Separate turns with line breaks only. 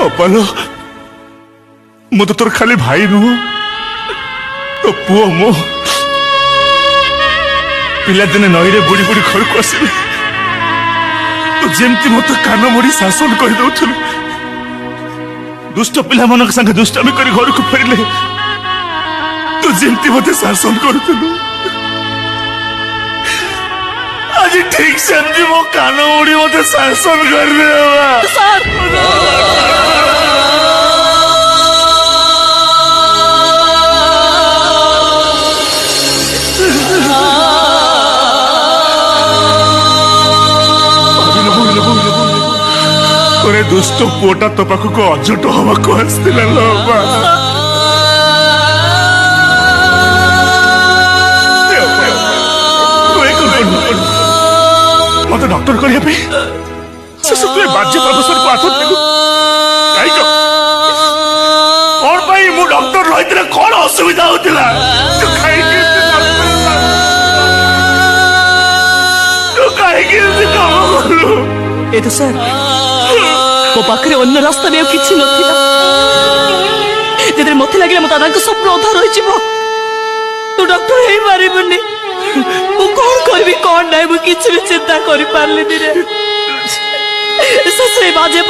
अपालो मु तो तोर खाली भाई नुह तो पुओ मो पिला दिने नईरे बुड़ी बुड़ी घर को आसबे तो जेमती मत कान मोड़ी शासन कर दउथुलु दुष्ट पिला मन संग दुष्टामी कर घर को फेरले तो जेमती मत शासन करूथुलु आज ठीक समझी मो कान मोड़ी मत शासन कर दे दुष्ट पुओटा तो पाखक अजट हवा को आसला मत डॉक्टर करने बाज्य प्रोफेसर को हाथ देलु कौन भाई मु डॉक्टर रही कौन असुविधा होता
ए तो सर मो पाखे अन्य रास्ता भी किसी ना मत लगे मो दादा स्वप्न अधा रही तू डॉक्टर हो पारबुनि कौन करी कौन ना मुझे भी चिंता कर पारे बाजे